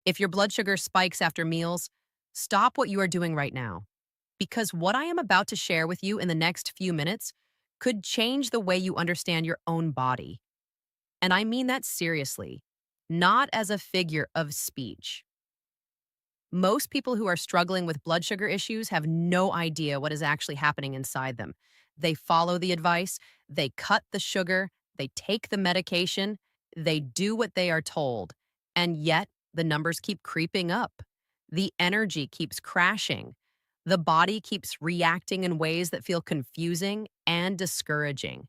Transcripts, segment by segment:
If your blood sugar spikes after meals, stop what you are doing right now. Because what I am about to share with you in the next few minutes could change the way you understand your own body. And I mean that seriously, not as a figure of speech. Most people who are struggling with blood sugar issues have no idea what is actually happening inside them. They follow the advice, they cut the sugar, they take the medication, they do what they are told, and yet the numbers keep creeping up. The energy keeps crashing. The body keeps reacting in ways that feel confusing and discouraging.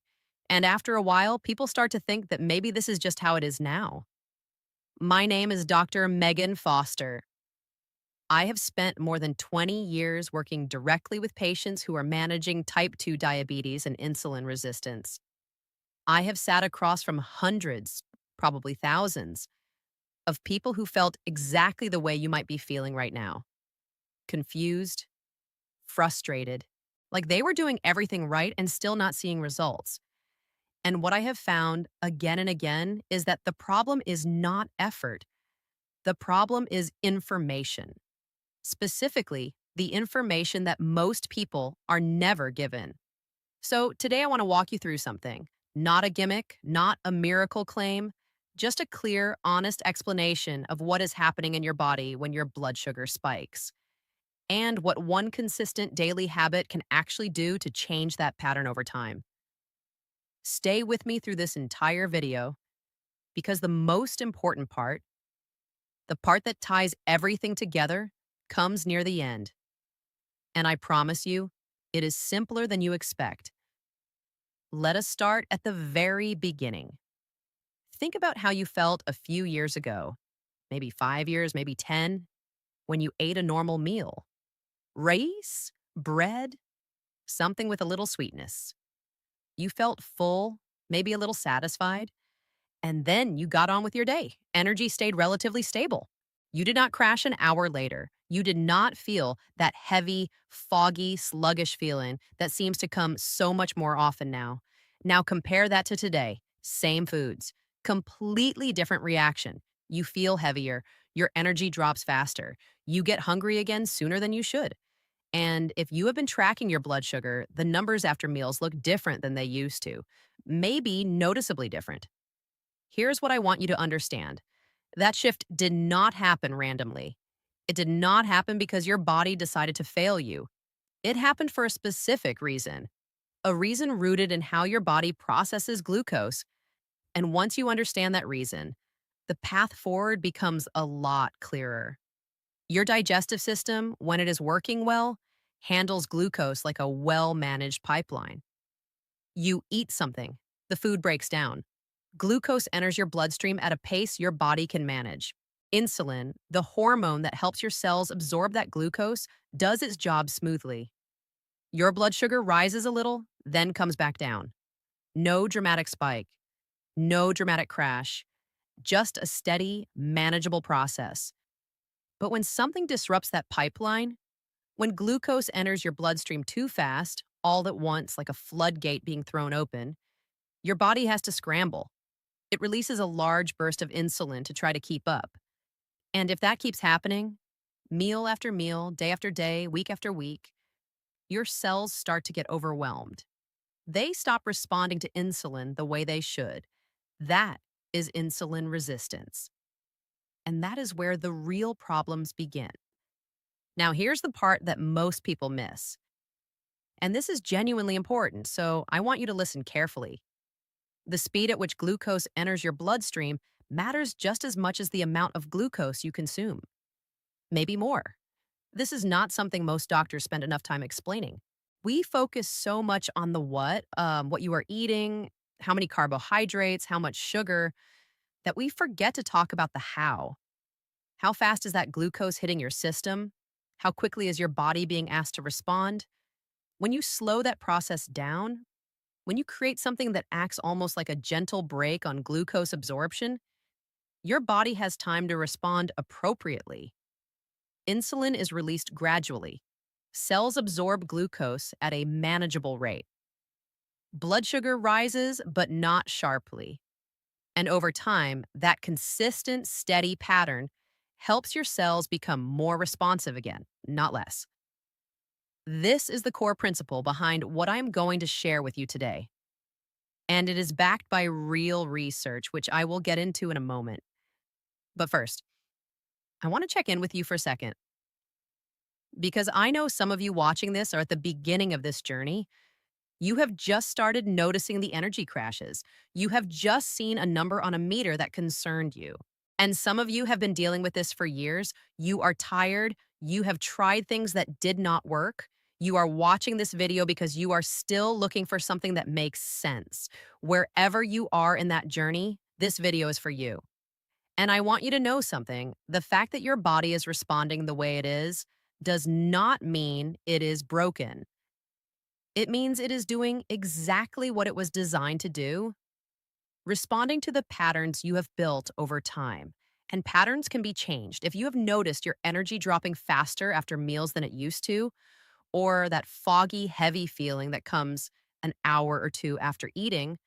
And after a while, people start to think that maybe this is just how it is now. My name is Dr. Megan Foster. I have spent more than 20 years working directly with patients who are managing type 2 diabetes and insulin resistance. I have sat across from hundreds, probably thousands, of people who felt exactly the way you might be feeling right now: confused, frustrated, like they were doing everything right and still not seeing results. And what I have found again and again is that the problem is not effort, the problem is information. Specifically, the information that most people are never given. So, today I want to walk you through something. Not a gimmick, not a miracle claim, just a clear, honest explanation of what is happening in your body when your blood sugar spikes, and what one consistent daily habit can actually do to change that pattern over time. Stay with me through this entire video because the most important part, the part that ties everything together, comes near the end. And I promise you, it is simpler than you expect. Let us start at the very beginning. Think about how you felt a few years ago, maybe 5 years, maybe 10, when you ate a normal meal. Rice, bread, something with a little sweetness. You felt full, maybe a little satisfied, and then you got on with your day. Energy stayed relatively stable. You did not crash an hour later. You did not feel that heavy, foggy, sluggish feeling that seems to come so much more often now. Now compare that to today. Same foods, completely different reaction. You feel heavier. Your energy drops faster. You get hungry again sooner than you should. And if you have been tracking your blood sugar, the numbers after meals look different than they used to, maybe noticeably different. Here's what I want you to understand. That shift did not happen randomly. It did not happen because your body decided to fail you. It happened for a specific reason, a reason rooted in how your body processes glucose. And once you understand that reason, the path forward becomes a lot clearer. Your digestive system, when it is working well, handles glucose like a well managed pipeline. You eat something, the food breaks down. Glucose enters your bloodstream at a pace your body can manage. Insulin, the hormone that helps your cells absorb that glucose, does its job smoothly. Your blood sugar rises a little, then comes back down. No dramatic spike, no dramatic crash, just a steady, manageable process. But when something disrupts that pipeline, when glucose enters your bloodstream too fast, all at once, like a floodgate being thrown open, your body has to scramble. It releases a large burst of insulin to try to keep up. And if that keeps happening, meal after meal, day after day, week after week, your cells start to get overwhelmed. They stop responding to insulin the way they should. That is insulin resistance. And that is where the real problems begin. Now, here's the part that most people miss. And this is genuinely important, so I want you to listen carefully. The speed at which glucose enters your bloodstream matters just as much as the amount of glucose you consume, maybe more. This is not something most doctors spend enough time explaining. We focus so much on the what you are eating, how many carbohydrates, how much sugar, that we forget to talk about the how. How fast is that glucose hitting your system? How quickly is your body being asked to respond? When you slow that process down, when you create something that acts almost like a gentle brake on glucose absorption, your body has time to respond appropriately. Insulin is released gradually. Cells absorb glucose at a manageable rate. Blood sugar rises, but not sharply. And over time, that consistent, steady pattern helps your cells become more responsive again, not less. This is the core principle behind what I'm going to share with you today. And it is backed by real research, which I will get into in a moment. But first, I want to check in with you for a second because I know some of you watching this are at the beginning of this journey. You have just started noticing the energy crashes. You have just seen a number on a meter that concerned you. And some of you have been dealing with this for years. You are tired. You have tried things that did not work. You are watching this video because you are still looking for something that makes sense. Wherever you are in that journey, this video is for you. And I want you to know something. The fact that your body is responding the way it is does not mean it is broken. It means it is doing exactly what it was designed to do, responding to the patterns you have built over time. And patterns can be changed. If you have noticed your energy dropping faster after meals than it used to, or that foggy, heavy feeling that comes an hour or two after eating,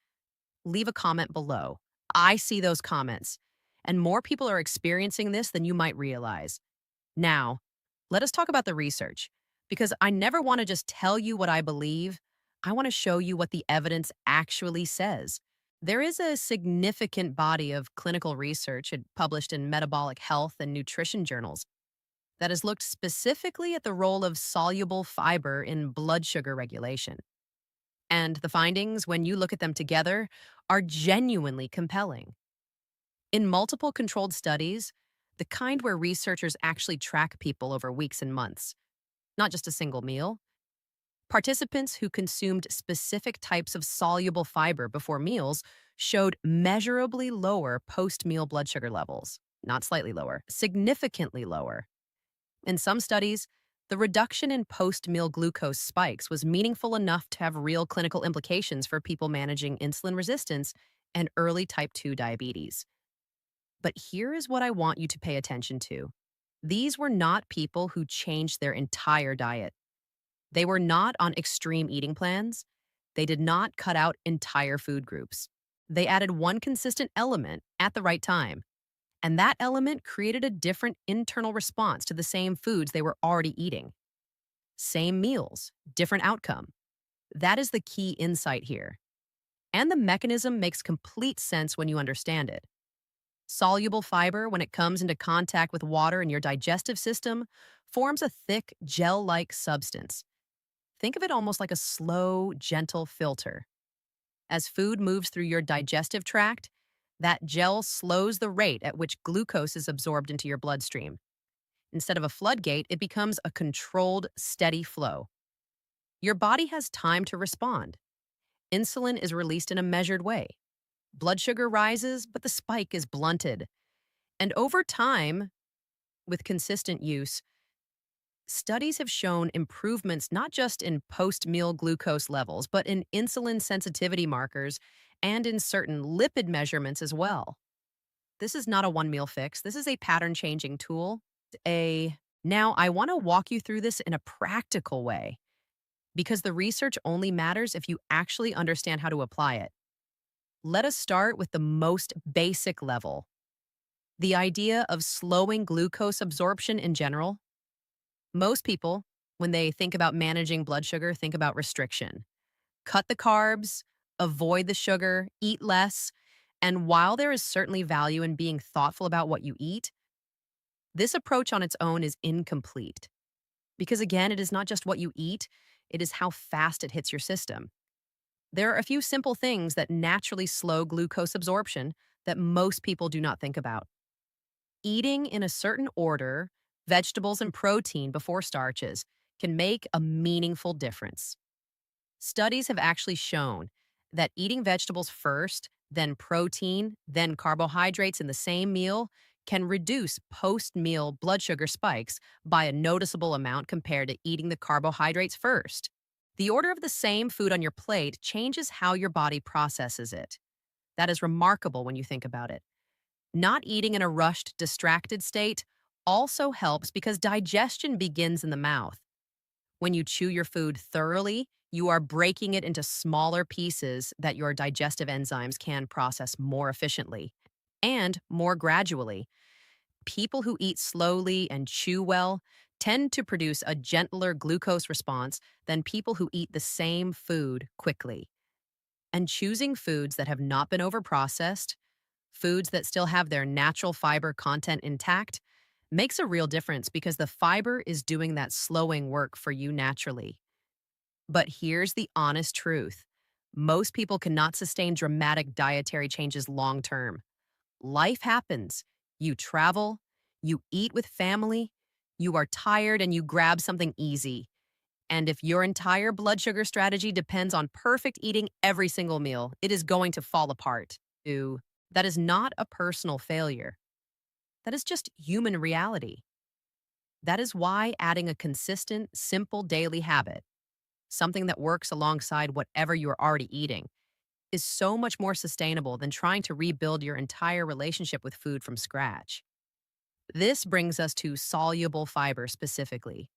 leave a comment below. I see those comments, and more people are experiencing this than you might realize. Now, let us talk about the research, because I never want to just tell you what I believe. I want to show you what the evidence actually says. There is a significant body of clinical research published in metabolic health and nutrition journals that has looked specifically at the role of soluble fiber in blood sugar regulation. And the findings, when you look at them together, are genuinely compelling. In multiple controlled studies, the kind where researchers actually track people over weeks and months, not just a single meal, participants who consumed specific types of soluble fiber before meals showed measurably lower post-meal blood sugar levels, not slightly lower, significantly lower. In some studies, the reduction in post-meal glucose spikes was meaningful enough to have real clinical implications for people managing insulin resistance and early type 2 diabetes. But here is what I want you to pay attention to. These were not people who changed their entire diet. They were not on extreme eating plans. They did not cut out entire food groups. They added one consistent element at the right time. And that element created a different internal response to the same foods they were already eating. Same meals, different outcome. That is the key insight here. And the mechanism makes complete sense when you understand it. Soluble fiber, when it comes into contact with water in your digestive system, forms a thick, gel-like substance. Think of it almost like a slow, gentle filter. As food moves through your digestive tract, that gel slows the rate at which glucose is absorbed into your bloodstream. Instead of a floodgate, it becomes a controlled, steady flow. Your body has time to respond. Insulin is released in a measured way. Blood sugar rises, but the spike is blunted. And over time, with consistent use, studies have shown improvements not just in post-meal glucose levels, but in insulin sensitivity markers and in certain lipid measurements as well. This is not a one-meal fix. This is a pattern-changing tool. Now, I want to walk you through this in a practical way because the research only matters if you actually understand how to apply it. Let us start with the most basic level. The idea of slowing glucose absorption in general. Most people, when they think about managing blood sugar, think about restriction. Cut the carbs, avoid the sugar, eat less. And while there is certainly value in being thoughtful about what you eat, this approach on its own is incomplete. Because again, it is not just what you eat, it is how fast it hits your system. There are a few simple things that naturally slow glucose absorption that most people do not think about. Eating in a certain order, vegetables and protein before starches, can make a meaningful difference. Studies have actually shown that eating vegetables first, then protein, then carbohydrates in the same meal can reduce post-meal blood sugar spikes by a noticeable amount compared to eating the carbohydrates first. The order of the same food on your plate changes how your body processes it. That is remarkable when you think about it. Not eating in a rushed, distracted state also helps because digestion begins in the mouth. When you chew your food thoroughly, you are breaking it into smaller pieces that your digestive enzymes can process more efficiently and more gradually. People who eat slowly and chew well tend to produce a gentler glucose response than people who eat the same food quickly. And choosing foods that have not been overprocessed, foods that still have their natural fiber content intact, makes a real difference because the fiber is doing that slowing work for you naturally. But here's the honest truth: most people cannot sustain dramatic dietary changes long term. Life happens. You travel, you eat with family, you are tired, and you grab something easy. And if your entire blood sugar strategy depends on perfect eating every single meal, it is going to fall apart. Ooh, that is not a personal failure. That is just human reality. That is why adding a consistent, simple daily habit, something that works alongside whatever you're already eating, is so much more sustainable than trying to rebuild your entire relationship with food from scratch. This brings us to soluble fiber specifically.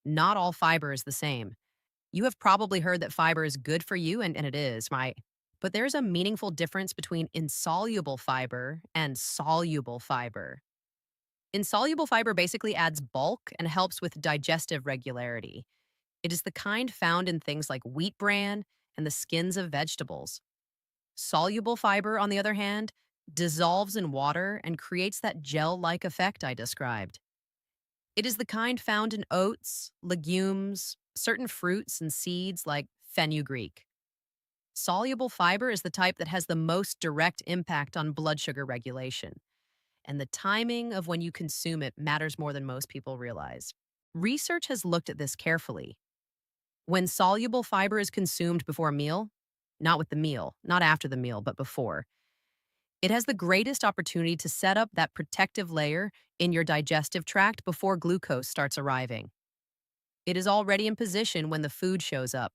Not all fiber is the same. You have probably heard that fiber is good for you, and it is, right? But there's a meaningful difference between insoluble fiber and soluble fiber. Insoluble fiber basically adds bulk and helps with digestive regularity. It is the kind found in things like wheat bran and the skins of vegetables. Soluble fiber, on the other hand, dissolves in water and creates that gel like effect I described. It is the kind found in oats, legumes, certain fruits, and seeds like fenugreek. Soluble fiber is the type that has the most direct impact on blood sugar regulation, and the timing of when you consume it matters more than most people realize. Research has looked at this carefully. When soluble fiber is consumed before a meal, not with the meal, not after the meal, but before, it has the greatest opportunity to set up that protective layer in your digestive tract before glucose starts arriving. It is already in position when the food shows up.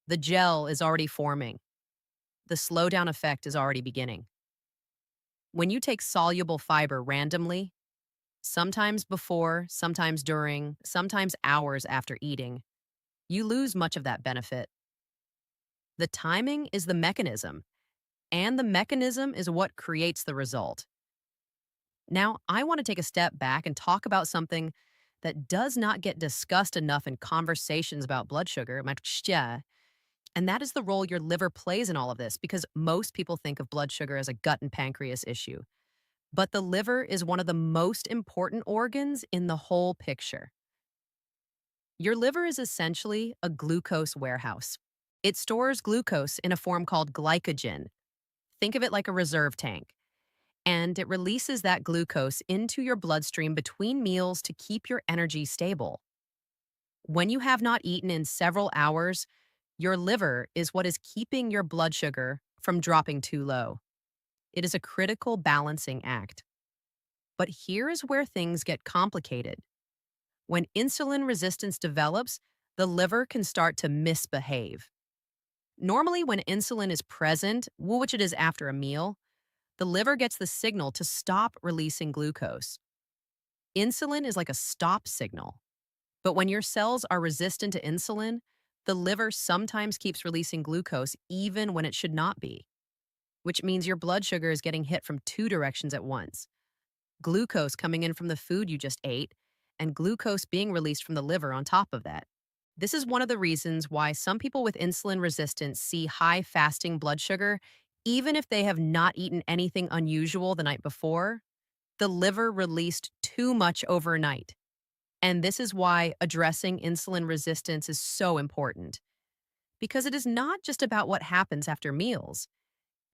The gel is already forming. The slowdown effect is already beginning. When you take soluble fiber randomly, sometimes before, sometimes during, sometimes hours after eating, you lose much of that benefit. The timing is the mechanism, and the mechanism is what creates the result. Now, I want to take a step back and talk about something that does not get discussed enough in conversations about blood sugar, and that is the role your liver plays in all of this, because most people think of blood sugar as a gut and pancreas issue. But the liver is one of the most important organs in the whole picture. Your liver is essentially a glucose warehouse. It stores glucose in a form called glycogen. Think of it like a reserve tank. And it releases that glucose into your bloodstream between meals to keep your energy stable. When you have not eaten in several hours, your liver is what is keeping your blood sugar from dropping too low. It is a critical balancing act. But here is where things get complicated. When insulin resistance develops, the liver can start to misbehave. Normally, when insulin is present, which it is after a meal, the liver gets the signal to stop releasing glucose. Insulin is like a stop signal. But when your cells are resistant to insulin, the liver sometimes keeps releasing glucose even when it should not be, which means your blood sugar is getting hit from two directions at once: glucose coming in from the food you just ate, and glucose being released from the liver on top of that. This is one of the reasons why some people with insulin resistance see high fasting blood sugar, even if they have not eaten anything unusual the night before. The liver released too much overnight. And this is why addressing insulin resistance is so important, because it is not just about what happens after meals.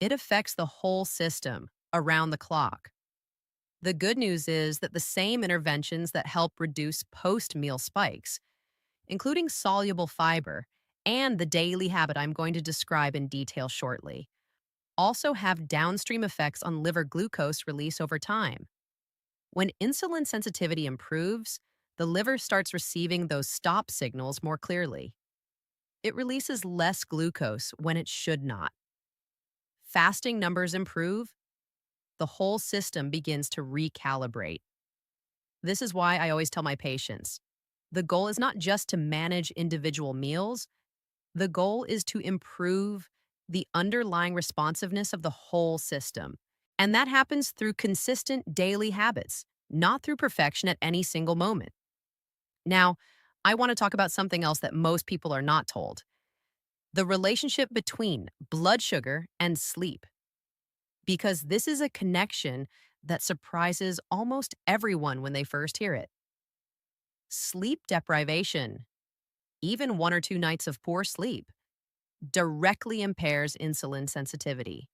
It affects the whole system, around the clock. The good news is that the same interventions that help reduce post-meal spikes, including soluble fiber and the daily habit I'm going to describe in detail shortly, also have downstream effects on liver glucose release over time. When insulin sensitivity improves, the liver starts receiving those stop signals more clearly. It releases less glucose when it should not. Fasting numbers improve, the whole system begins to recalibrate. This is why I always tell my patients, the goal is not just to manage individual meals, the goal is to improve the underlying responsiveness of the whole system. And that happens through consistent daily habits, not through perfection at any single moment. Now, I want to talk about something else that most people are not told: the relationship between blood sugar and sleep, because this is a connection that surprises almost everyone when they first hear it. Sleep deprivation, even 1 or 2 nights of poor sleep, directly impairs insulin sensitivity.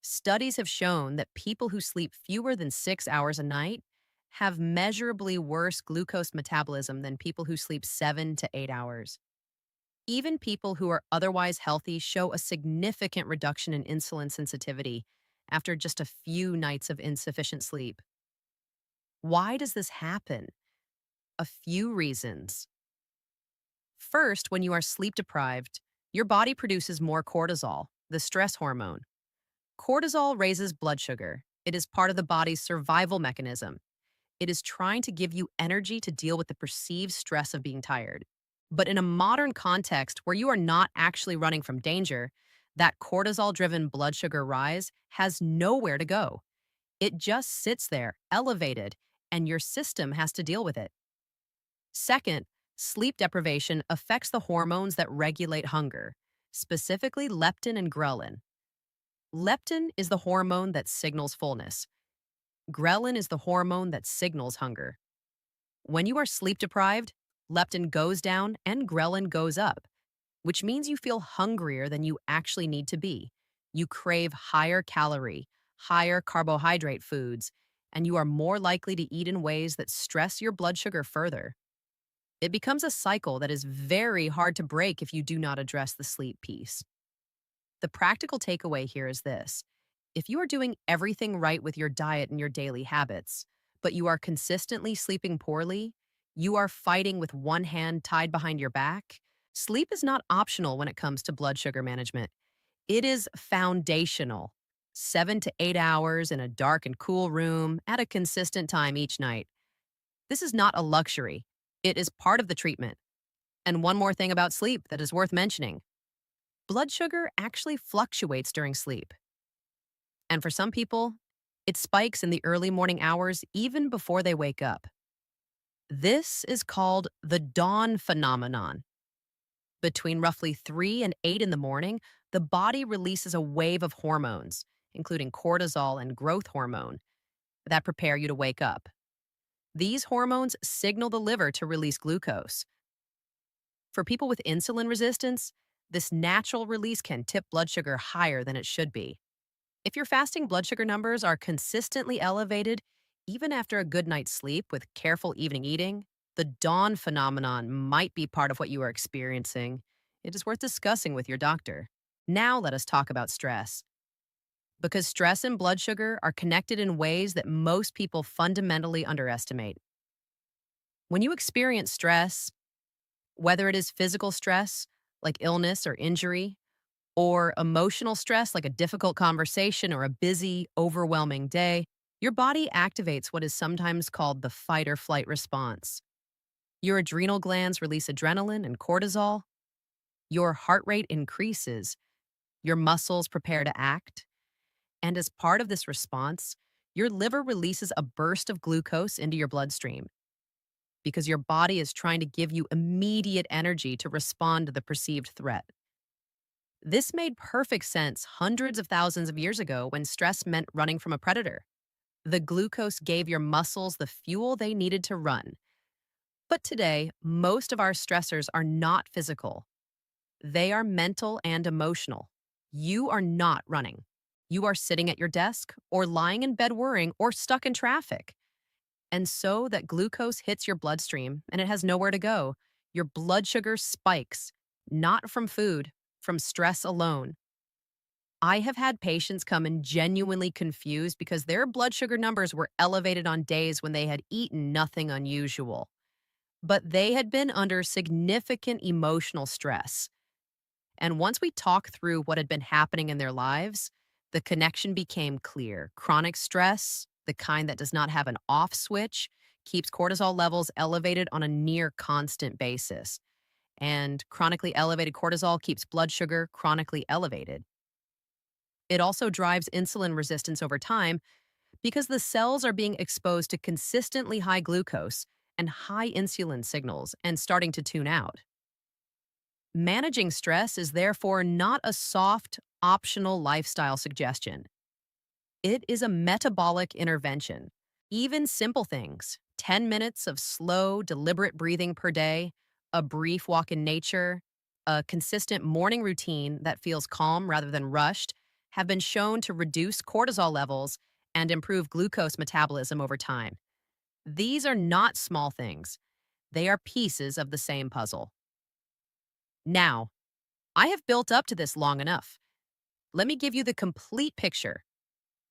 Studies have shown that people who sleep fewer than 6 hours a night have measurably worse glucose metabolism than people who sleep 7 to 8 hours. Even people who are otherwise healthy show a significant reduction in insulin sensitivity after just a few nights of insufficient sleep. Why does this happen? A few reasons. First, when you are sleep deprived, your body produces more cortisol, the stress hormone. Cortisol raises blood sugar. It is part of the body's survival mechanism. It is trying to give you energy to deal with the perceived stress of being tired. But in a modern context where you are not actually running from danger, that cortisol driven blood sugar rise has nowhere to go. It just sits there, elevated, and your system has to deal with it. Second, sleep deprivation affects the hormones that regulate hunger, specifically leptin and ghrelin. Leptin is the hormone that signals fullness. Ghrelin is the hormone that signals hunger. When you are sleep deprived, leptin goes down and ghrelin goes up, which means you feel hungrier than you actually need to be. You crave higher calorie, higher carbohydrate foods, and you are more likely to eat in ways that stress your blood sugar further. It becomes a cycle that is very hard to break if you do not address the sleep piece. The practical takeaway here is this: if you are doing everything right with your diet and your daily habits, but you are consistently sleeping poorly, you are fighting with one hand tied behind your back. Sleep is not optional when it comes to blood sugar management. It is foundational. 7 to 8 hours in a dark and cool room at a consistent time each night. This is not a luxury. It is part of the treatment. And one more thing about sleep that is worth mentioning: blood sugar actually fluctuates during sleep. And for some people, it spikes in the early morning hours even before they wake up. This is called the dawn phenomenon. Between roughly 3 and 8 in the morning, the body releases a wave of hormones, including cortisol and growth hormone, that prepare you to wake up. These hormones signal the liver to release glucose. For people with insulin resistance, this natural release can tip blood sugar higher than it should be. If your fasting blood sugar numbers are consistently elevated, even after a good night's sleep with careful evening eating, the dawn phenomenon might be part of what you are experiencing. It is worth discussing with your doctor. Now let us talk about stress. Because stress and blood sugar are connected in ways that most people fundamentally underestimate. When you experience stress, whether it is physical stress, like illness or injury, or emotional stress, like a difficult conversation or a busy, overwhelming day, your body activates what is sometimes called the fight or flight response. Your adrenal glands release adrenaline and cortisol. Your heart rate increases. Your muscles prepare to act. And as part of this response, your liver releases a burst of glucose into your bloodstream because your body is trying to give you immediate energy to respond to the perceived threat. This made perfect sense hundreds of thousands of years ago when stress meant running from a predator. The glucose gave your muscles the fuel they needed to run. But today, most of our stressors are not physical. They are mental and emotional. You are not running. You are sitting at your desk or lying in bed worrying or stuck in traffic. And so that glucose hits your bloodstream and it has nowhere to go. Your blood sugar spikes, not from food, from stress alone. I have had patients come in genuinely confused because their blood sugar numbers were elevated on days when they had eaten nothing unusual. But they had been under significant emotional stress. And once we talked through what had been happening in their lives, the connection became clear. Chronic stress, the kind that does not have an off switch, keeps cortisol levels elevated on a near constant basis. And chronically elevated cortisol keeps blood sugar chronically elevated. It also drives insulin resistance over time Because the cells are being exposed to consistently high glucose and high insulin signals and starting to tune out. Managing stress is therefore not a soft, optional lifestyle suggestion. It is a metabolic intervention. Even simple things, 10 minutes of slow, deliberate breathing per day, a brief walk in nature, a consistent morning routine that feels calm rather than rushed, have been shown to reduce cortisol levels and improve glucose metabolism over time. These are not small things, they are pieces of the same puzzle. Now, I have built up to this long enough. Let me give you the complete picture,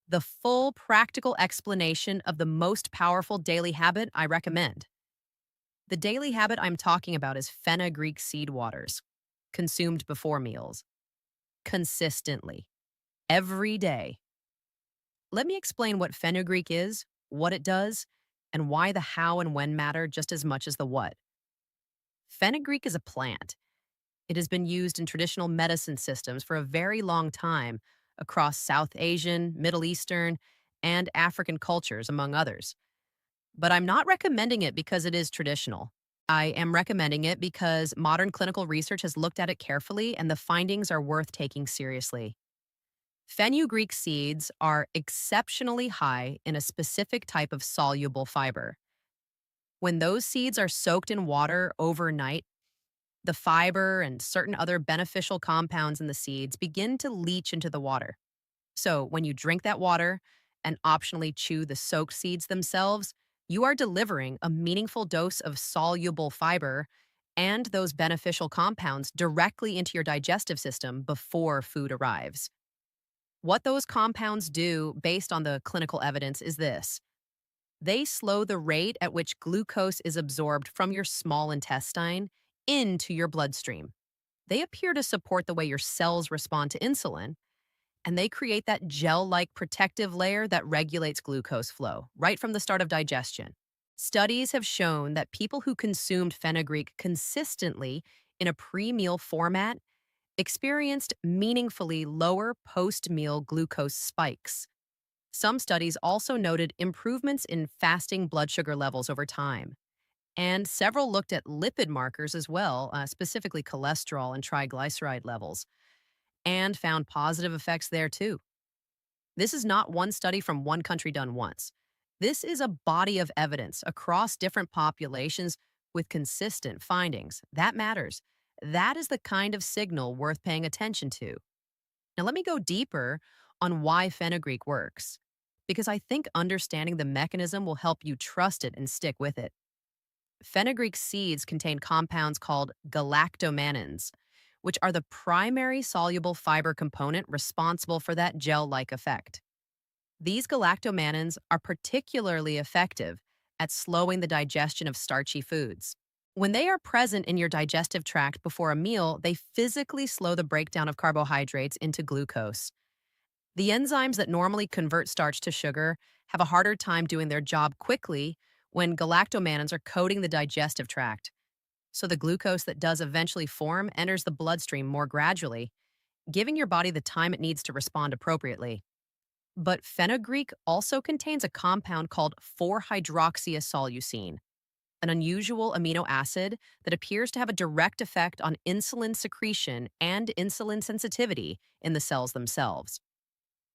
the full practical explanation of the most powerful daily habit I recommend. The daily habit I'm talking about is fenugreek seed waters, consumed before meals, consistently, every day. Let me explain what fenugreek is, what it does, and why the how and when matter just as much as the what. Fenugreek is a plant. It has been used in traditional medicine systems for a very long time across South Asian, Middle Eastern, and African cultures, among others. But I'm not recommending it because it is traditional. I am recommending it because modern clinical research has looked at it carefully and the findings are worth taking seriously. Fenugreek seeds are exceptionally high in a specific type of soluble fiber. When those seeds are soaked in water overnight, the fiber and certain other beneficial compounds in the seeds begin to leach into the water. So, when you drink that water and optionally chew the soaked seeds themselves, you are delivering a meaningful dose of soluble fiber and those beneficial compounds directly into your digestive system before food arrives. What those compounds do, based on the clinical evidence, is this: they slow the rate at which glucose is absorbed from your small intestine into your bloodstream. They appear to support the way your cells respond to insulin, and they create that gel like protective layer that regulates glucose flow right from the start of digestion. Studies have shown that people who consumed fenugreek consistently in a pre meal format experienced meaningfully lower post meal glucose spikes. Some studies also noted improvements in fasting blood sugar levels over time. And several looked at lipid markers as well, specifically cholesterol and triglyceride levels, and found positive effects there too. This is not one study from one country done once. This is a body of evidence across different populations with consistent findings. That matters. That is the kind of signal worth paying attention to. Now, let me go deeper on why fenugreek works, because I think understanding the mechanism will help you trust it and stick with it. Fenugreek seeds contain compounds called galactomannins, which are the primary soluble fiber component responsible for that gel like effect. These galactomannins are particularly effective at slowing the digestion of starchy foods. When they are present in your digestive tract before a meal, they physically slow the breakdown of carbohydrates into glucose. The enzymes that normally convert starch to sugar have a harder time doing their job quickly when galactomannins are coating the digestive tract. So the glucose that does eventually form enters the bloodstream more gradually, giving your body the time it needs to respond appropriately. But fenugreek also contains a compound called 4-hydroxyacyleucine, an unusual amino acid that appears to have a direct effect on insulin secretion and insulin sensitivity in the cells themselves.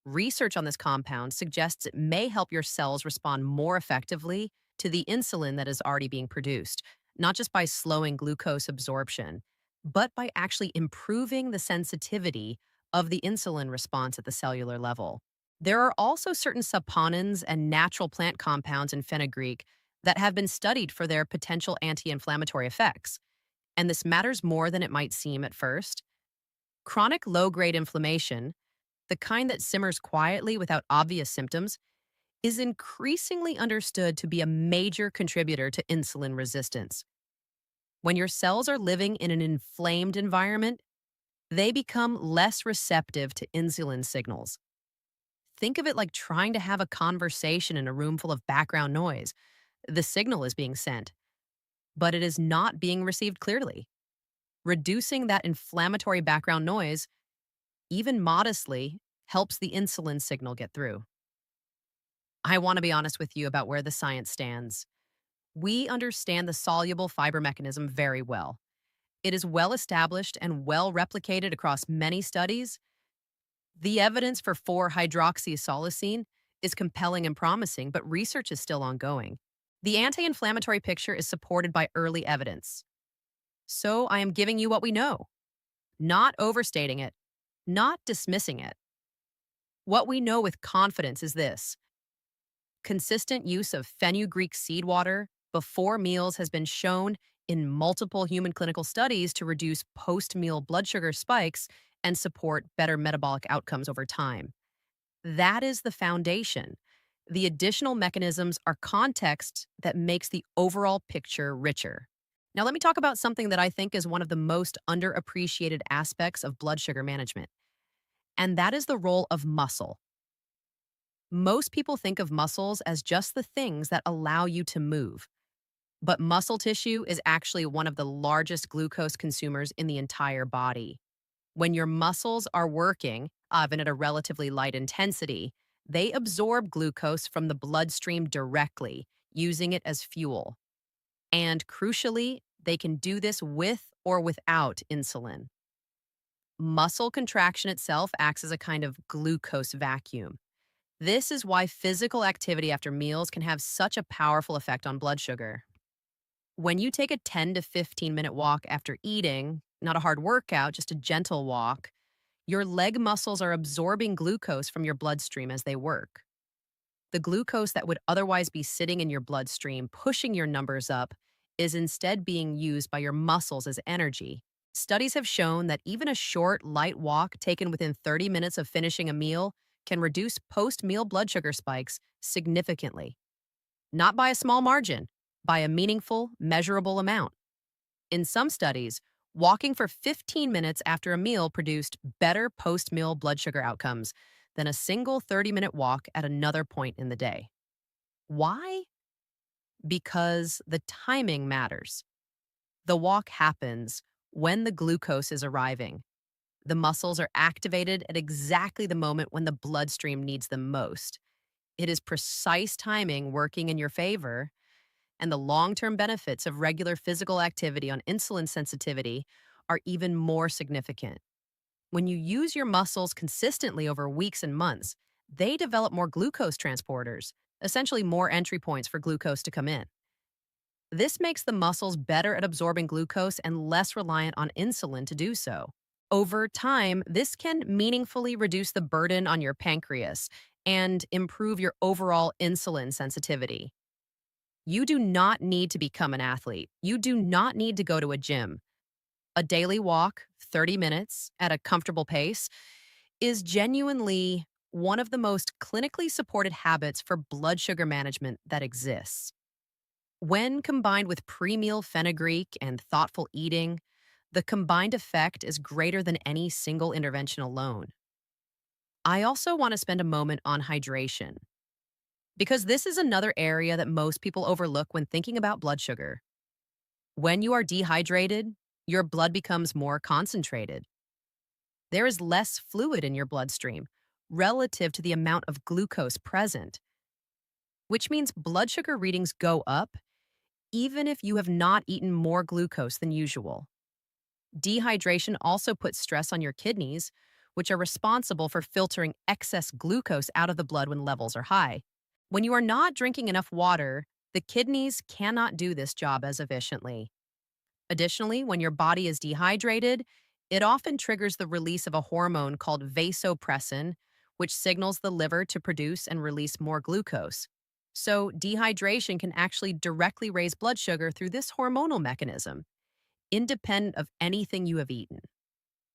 Research on this compound suggests it may help your cells respond more effectively to the insulin that is already being produced, not just by slowing glucose absorption, but by actually improving the sensitivity of the insulin response at the cellular level. There are also certain saponins and natural plant compounds in fenugreek that have been studied for their potential anti inflammatory effects. And this matters more than it might seem at first. Chronic low grade inflammation, the kind that simmers quietly without obvious symptoms, is increasingly understood to be a major contributor to insulin resistance. When your cells are living in an inflamed environment, they become less receptive to insulin signals. Think of it like trying to have a conversation in a room full of background noise. The signal is being sent, but it is not being received clearly. Reducing that inflammatory background noise, even modestly, helps the insulin signal get through. I want to be honest with you about where the science stands. We understand the soluble fiber mechanism very well. It is well established and well replicated across many studies. The evidence for 4-hydroxysolacine is compelling and promising, but research is still ongoing. The anti inflammatory picture is supported by early evidence. So I am giving you what we know, not overstating it, not dismissing it. What we know with confidence is this: consistent use of fenugreek seed water before meals has been shown in multiple human clinical studies to reduce post meal blood sugar spikes and support better metabolic outcomes over time. That is the foundation. The additional mechanisms are context that makes the overall picture richer. Now, let me talk about something that I think is one of the most underappreciated aspects of blood sugar management, and that is the role of muscle. Most people think of muscles as just the things that allow you to move, but muscle tissue is actually one of the largest glucose consumers in the entire body. When your muscles are working, even at a relatively light intensity, they absorb glucose from the bloodstream directly, using it as fuel. And crucially, they can do this with or without insulin. Muscle contraction itself acts as a kind of glucose vacuum. This is why physical activity after meals can have such a powerful effect on blood sugar. When you take a 10 to 15-minute walk after eating, not a hard workout, just a gentle walk, your leg muscles are absorbing glucose from your bloodstream as they work. The glucose that would otherwise be sitting in your bloodstream, pushing your numbers up, is instead being used by your muscles as energy. Studies have shown that even a short, light walk taken within 30 minutes of finishing a meal can reduce post meal blood sugar spikes significantly. Not by a small margin, by a meaningful, measurable amount. In some studies, walking for 15 minutes after a meal produced better post meal blood sugar outcomes than a single 30-minute walk at another point in the day. Why? Because the timing matters. The walk happens when the glucose is arriving. The muscles are activated at exactly the moment when the bloodstream needs them most. It is precise timing working in your favor, and the long term benefits of regular physical activity on insulin sensitivity are even more significant. When you use your muscles consistently over weeks and months, they develop more glucose transporters, essentially more entry points for glucose to come in. This makes the muscles better at absorbing glucose and less reliant on insulin to do so. Over time, this can meaningfully reduce the burden on your pancreas and improve your overall insulin sensitivity. You do not need to become an athlete. You do not need to go to a gym. A daily walk, 30 minutes, at a comfortable pace, is genuinely one of the most clinically supported habits for blood sugar management that exists. When combined with pre-meal fenugreek and thoughtful eating, the combined effect is greater than any single intervention alone. I also want to spend a moment on hydration, because this is another area that most people overlook when thinking about blood sugar. When you are dehydrated, your blood becomes more concentrated. There is less fluid in your bloodstream relative to the amount of glucose present, which means blood sugar readings go up even if you have not eaten more glucose than usual. Dehydration also puts stress on your kidneys, which are responsible for filtering excess glucose out of the blood when levels are high. When you are not drinking enough water, the kidneys cannot do this job as efficiently. Additionally, when your body is dehydrated, it often triggers the release of a hormone called vasopressin, which signals the liver to produce and release more glucose. So, dehydration can actually directly raise blood sugar through this hormonal mechanism, independent of anything you have eaten.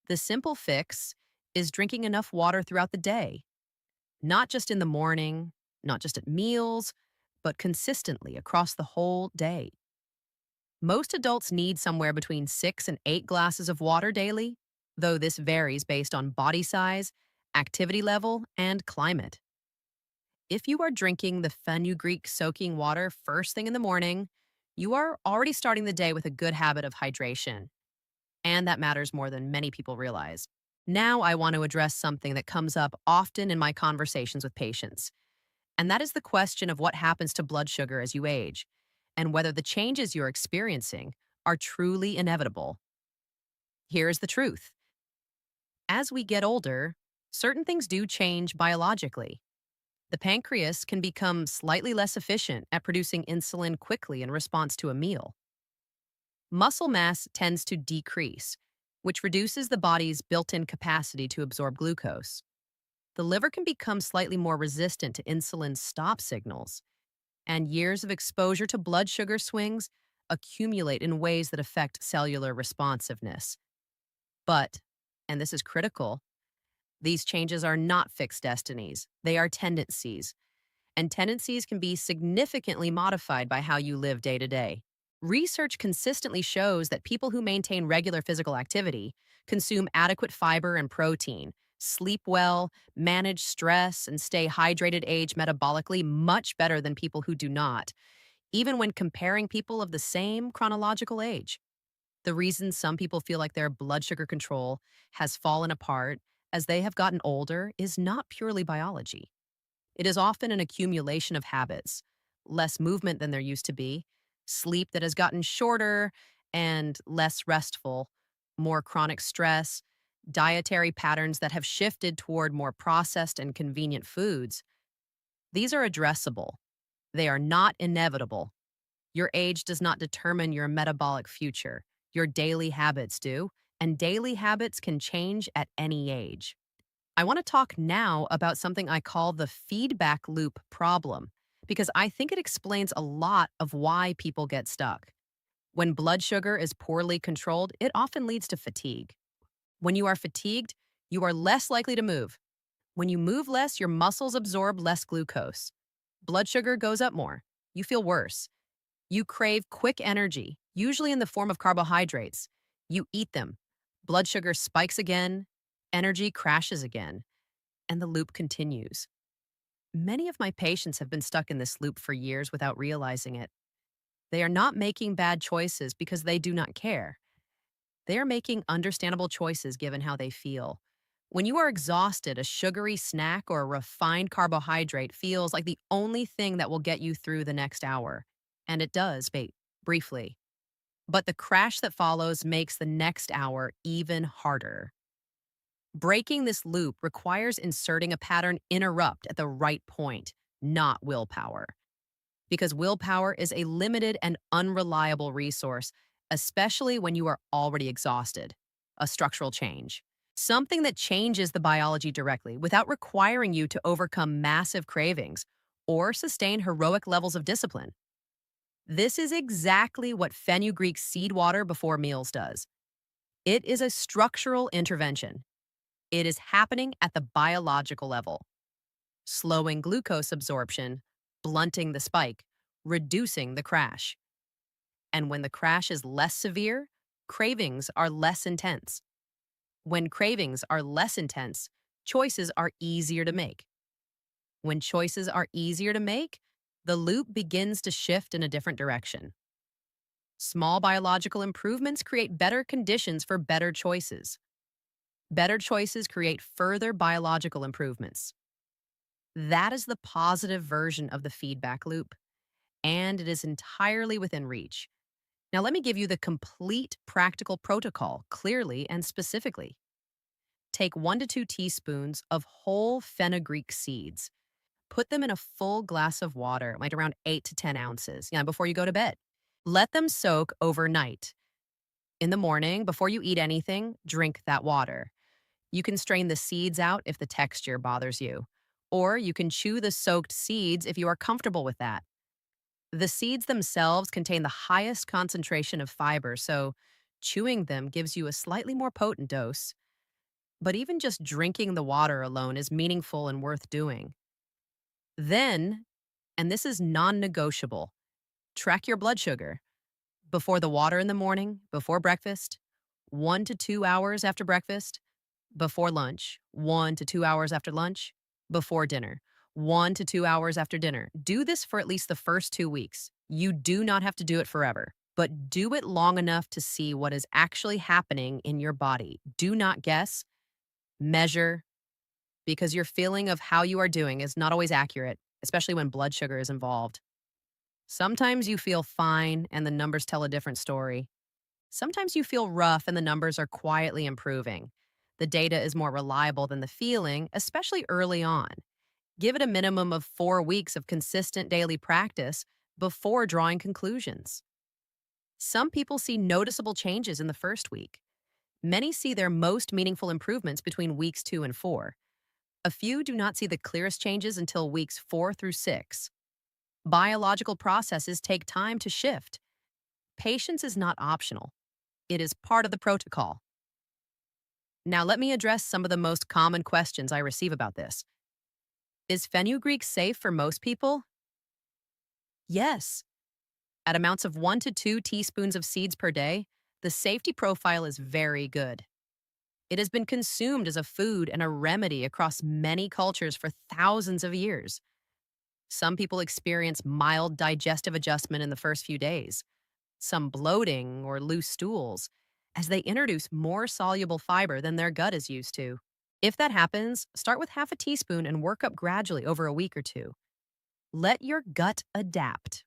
The simple fix is drinking enough water throughout the day, not just in the morning, not just at meals, but consistently across the whole day. Most adults need somewhere between 6 and 8 glasses of water daily, though this varies based on body size, activity level, and climate. If you are drinking the fenugreek soaking water first thing in the morning, you are already starting the day with a good habit of hydration. And that matters more than many people realize. Now, I want to address something that comes up often in my conversations with patients. And that is the question of what happens to blood sugar as you age, and whether the changes you're experiencing are truly inevitable. Here is the truth. As we get older, certain things do change biologically. The pancreas can become slightly less efficient at producing insulin quickly in response to a meal. Muscle mass tends to decrease, which reduces the body's built in capacity to absorb glucose. The liver can become slightly more resistant to insulin stop signals, and years of exposure to blood sugar swings accumulate in ways that affect cellular responsiveness. But, and this is critical, these changes are not fixed destinies, they are tendencies, and tendencies can be significantly modified by how you live day to day. Research consistently shows that people who maintain regular physical activity, consume adequate fiber and protein, sleep well, manage stress, and stay hydrated age metabolically much better than people who do not, even when comparing people of the same chronological age. The reason some people feel like their blood sugar control has fallen apart as they have gotten older is not purely biology. It is often an accumulation of habits, less movement than there used to be, sleep that has gotten shorter and less restful, more chronic stress, dietary patterns that have shifted toward more processed and convenient foods. These are addressable. They are not inevitable. Your age does not determine your metabolic future. Your daily habits do, and daily habits can change at any age. I want to talk now about something I call the feedback loop problem, because I think it explains a lot of why people get stuck. When blood sugar is poorly controlled, it often leads to fatigue. When you are fatigued, you are less likely to move. When you move less, your muscles absorb less glucose. Blood sugar goes up more. You feel worse. You crave quick energy, usually in the form of carbohydrates. You eat them. Blood sugar spikes again, energy crashes again, and the loop continues. Many of my patients have been stuck in this loop for years without realizing it. They are not making bad choices because they do not care. They are making understandable choices given how they feel. When you are exhausted, a sugary snack or a refined carbohydrate feels like the only thing that will get you through the next hour. And it does, briefly. But the crash that follows makes the next hour even harder. Breaking this loop requires inserting a pattern interrupt at the right point, not willpower. Because willpower is a limited and unreliable resource, especially when you are already exhausted. A structural change. Something that changes the biology directly without requiring you to overcome massive cravings or sustain heroic levels of discipline. This is exactly what fenugreek seed water before meals does. It is a structural intervention. It is happening at the biological level, slowing glucose absorption, blunting the spike, reducing the crash. And when the crash is less severe, cravings are less intense. When cravings are less intense, choices are easier to make. When choices are easier to make, the loop begins to shift in a different direction. Small biological improvements create better conditions for better choices. Better choices create further biological improvements. That is the positive version of the feedback loop, and it is entirely within reach. Now, let me give you the complete practical protocol clearly and specifically. Take 1 to 2 teaspoons of whole fenugreek seeds. Put them in a full glass of water, like around 8 to 10 ounces, before you go to bed. Let them soak overnight. In the morning, before you eat anything, drink that water. You can strain the seeds out if the texture bothers you, or you can chew the soaked seeds if you are comfortable with that. The seeds themselves contain the highest concentration of fiber, so chewing them gives you a slightly more potent dose. But even just drinking the water alone is meaningful and worth doing. Then, and this is non negotiable, track your blood sugar. Before the water in the morning, before breakfast, 1 to 2 hours after breakfast, before lunch, 1 to 2 hours after lunch, before dinner, 1 to 2 hours after dinner. Do this for at least the first 2 weeks. You do not have to do it forever, but do it long enough to see what is actually happening in your body. Do not guess, measure, because your feeling of how you are doing is not always accurate, especially when blood sugar is involved. Sometimes you feel fine and the numbers tell a different story. Sometimes you feel rough and the numbers are quietly improving. The data is more reliable than the feeling, especially early on. Give it a minimum of 4 weeks of consistent daily practice before drawing conclusions. Some people see noticeable changes in the first week. Many see their most meaningful improvements between weeks 2 and 4. A few do not see the clearest changes until weeks 4 through 6. Biological processes take time to shift. Patience is not optional, it is part of the protocol. Now, let me address some of the most common questions I receive about this. Is fenugreek safe for most people? Yes. At amounts of 1 to 2 teaspoons of seeds per day, the safety profile is very good. It has been consumed as a food and a remedy across many cultures for thousands of years. Some people experience mild digestive adjustment in the first few days, some bloating or loose stools, as they introduce more soluble fiber than their gut is used to. If that happens, start with half a teaspoon and work up gradually over a week or two. Let your gut adapt.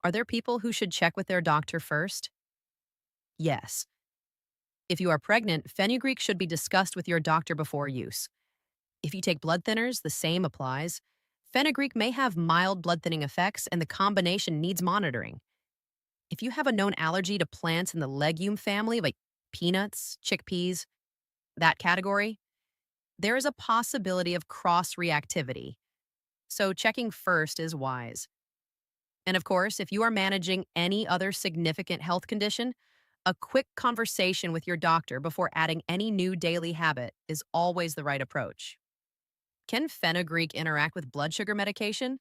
Are there people who should check with their doctor first? Yes. If you are pregnant, fenugreek should be discussed with your doctor before use. If you take blood thinners, the same applies. Fenugreek may have mild blood thinning effects, and the combination needs monitoring. If you have a known allergy to plants in the legume family, like peanuts, chickpeas, that category, there is a possibility of cross reactivity. So checking first is wise. And of course, if you are managing any other significant health condition, a quick conversation with your doctor before adding any new daily habit is always the right approach. Can fenugreek interact with blood sugar medication?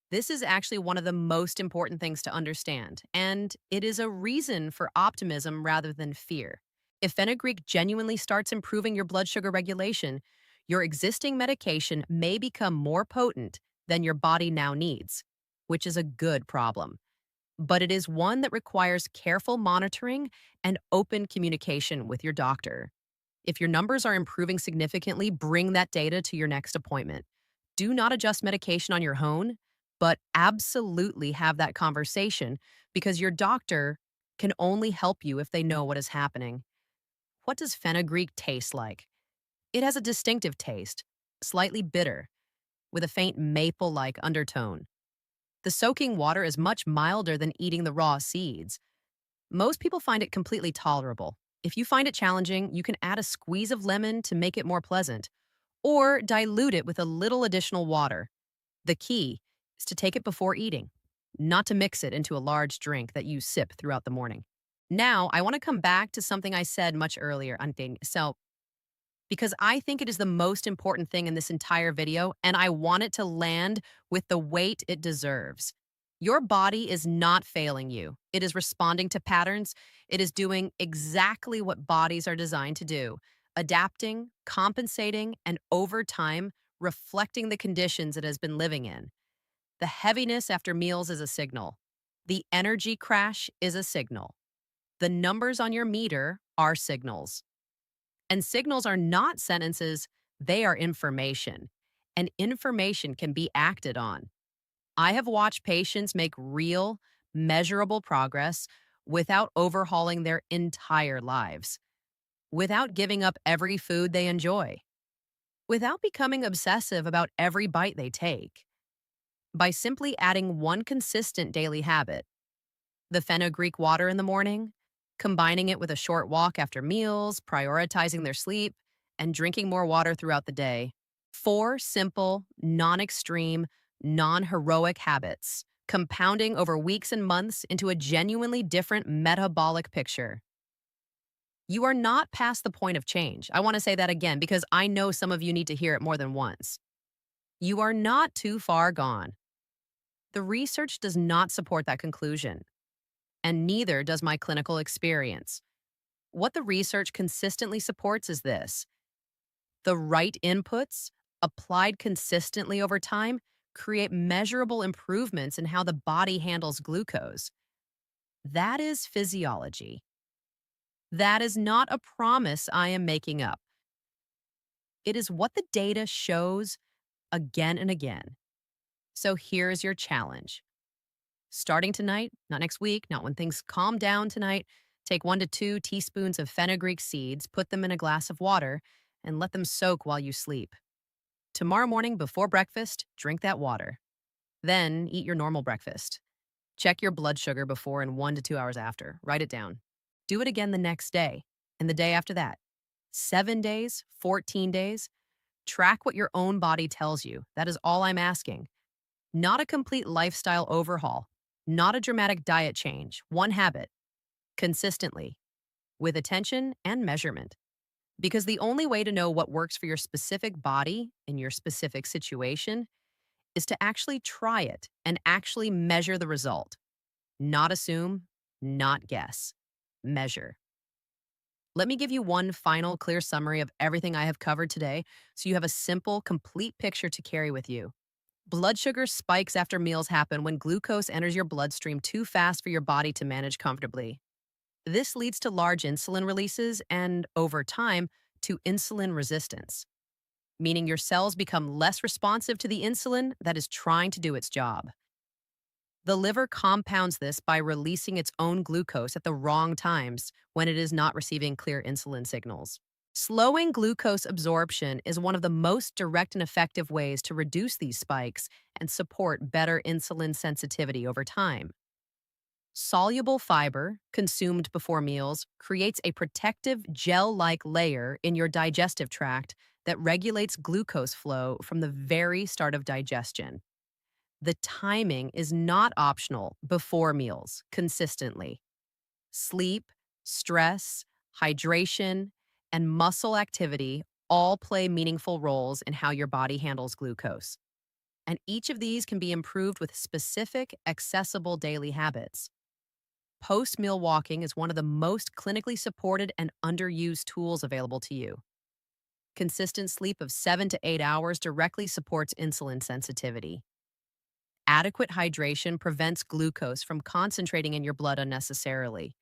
This is actually one of the most important things to understand, and it is a reason for optimism rather than fear. If fenugreek genuinely starts improving your blood sugar regulation, your existing medication may become more potent than your body now needs, which is a good problem. But it is one that requires careful monitoring and open communication with your doctor. If your numbers are improving significantly, bring that data to your next appointment. Do not adjust medication on your own, but absolutely have that conversation because your doctor can only help you if they know what is happening. What does fenugreek taste like? It has a distinctive taste, slightly bitter, with a faint maple like undertone. The soaking water is much milder than eating the raw seeds. Most people find it completely tolerable. If you find it challenging, you can add a squeeze of lemon to make it more pleasant, or dilute it with a little additional water. The key is to take it before eating, not to mix it into a large drink that you sip throughout the morning. Now, I want to come back to something I said much earlier, Anting. Because I think it is the most important thing in this entire video, and I want it to land with the weight it deserves. Your body is not failing you. It is responding to patterns. It is doing exactly what bodies are designed to do, adapting, compensating, and over time, reflecting the conditions it has been living in. The heaviness after meals is a signal. The energy crash is a signal. The numbers on your meter are signals. And signals are not sentences, they are information. And information can be acted on. I have watched patients make real, measurable progress without overhauling their entire lives, without giving up every food they enjoy, without becoming obsessive about every bite they take, by simply adding one consistent daily habit: the fenugreek water in the morning, combining it with a short walk after meals, prioritizing their sleep, and drinking more water throughout the day. 4 simple, non extreme, non heroic habits, compounding over weeks and months into a genuinely different metabolic picture. You are not past the point of change. I want to say that again because I know some of you need to hear it more than once. You are not too far gone. The research does not support that conclusion, and neither does my clinical experience. What the research consistently supports is this: the right inputs, applied consistently over time, create measurable improvements in how the body handles glucose. That is physiology. That is not a promise I am making up. It is what the data shows again and again. So here's your challenge. Starting tonight, not next week, not when things calm down tonight, take 1 to 2 teaspoons of fenugreek seeds, put them in a glass of water, and let them soak while you sleep. Tomorrow morning before breakfast, drink that water. Then eat your normal breakfast. Check your blood sugar before and 1 to 2 hours after. Write it down. Do it again the next day and the day after that. 7 days, 14 days. Track what your own body tells you. That is all I'm asking. Not a complete lifestyle overhaul, not a dramatic diet change, one habit, consistently, with attention and measurement. Because the only way to know what works for your specific body in your specific situation is to actually try it and actually measure the result. Not assume, not guess. Measure. Let me give you one final clear summary of everything I have covered today so you have a simple, complete picture to carry with you. Blood sugar spikes after meals happen when glucose enters your bloodstream too fast for your body to manage comfortably. This leads to large insulin releases and, over time, to insulin resistance, meaning your cells become less responsive to the insulin that is trying to do its job. The liver compounds this by releasing its own glucose at the wrong times when it is not receiving clear insulin signals. Slowing glucose absorption is one of the most direct and effective ways to reduce these spikes and support better insulin sensitivity over time. Soluble fiber, consumed before meals, creates a protective gel-like layer in your digestive tract that regulates glucose flow from the very start of digestion. The timing is not optional before meals, consistently. Sleep, stress, hydration, and muscle activity all play meaningful roles in how your body handles glucose. And each of these can be improved with specific, accessible daily habits. Post meal walking is one of the most clinically supported and underused tools available to you. Consistent sleep of 7 to 8 hours directly supports insulin sensitivity. Adequate hydration prevents glucose from concentrating in your blood unnecessarily.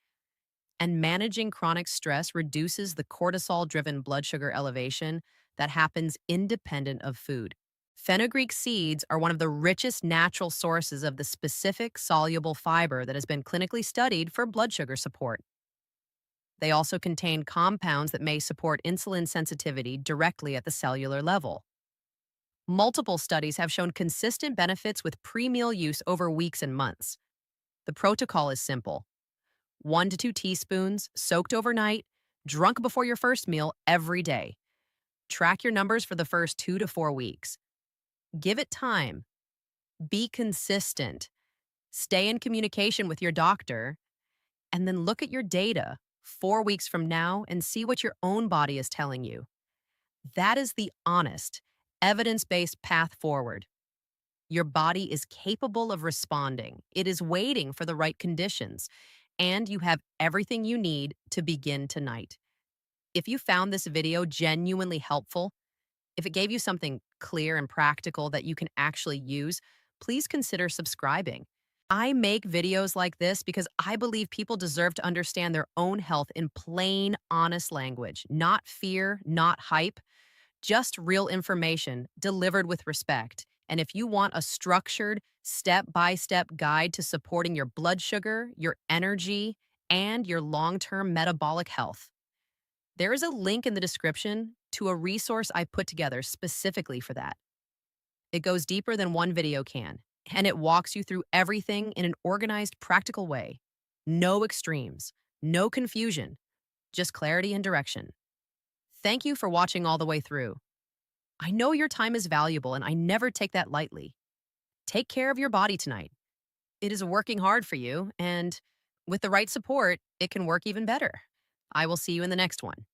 And managing chronic stress reduces the cortisol driven blood sugar elevation that happens independent of food. Fenugreek seeds are one of the richest natural sources of the specific soluble fiber that has been clinically studied for blood sugar support. They also contain compounds that may support insulin sensitivity directly at the cellular level. Multiple studies have shown consistent benefits with pre-meal use over weeks and months. The protocol is simple. 1 to 2 teaspoons, soaked overnight, drunk before your first meal every day. Track your numbers for the first 2 to 4 weeks. Give it time. Be consistent. Stay in communication with your doctor, and then look at your data 4 weeks from now and see what your own body is telling you. That is the honest, evidence-based path forward. Your body is capable of responding. It is waiting for the right conditions, and you have everything you need to begin tonight. If you found this video genuinely helpful, if it gave you something clear and practical that you can actually use, please consider subscribing. I make videos like this because I believe people deserve to understand their own health in plain, honest language, not fear, not hype, just real information delivered with respect. And if you want a structured, step-by-step guide to supporting your blood sugar, your energy, and your long-term metabolic health, there is a link in the description to a resource I put together specifically for that. It goes deeper than one video can, and it walks you through everything in an organized, practical way. No extremes, no confusion, just clarity and direction. Thank you for watching all the way through. I know your time is valuable, and I never take that lightly. Take care of your body tonight. It is working hard for you, and with the right support, it can work even better. I will see you in the next one.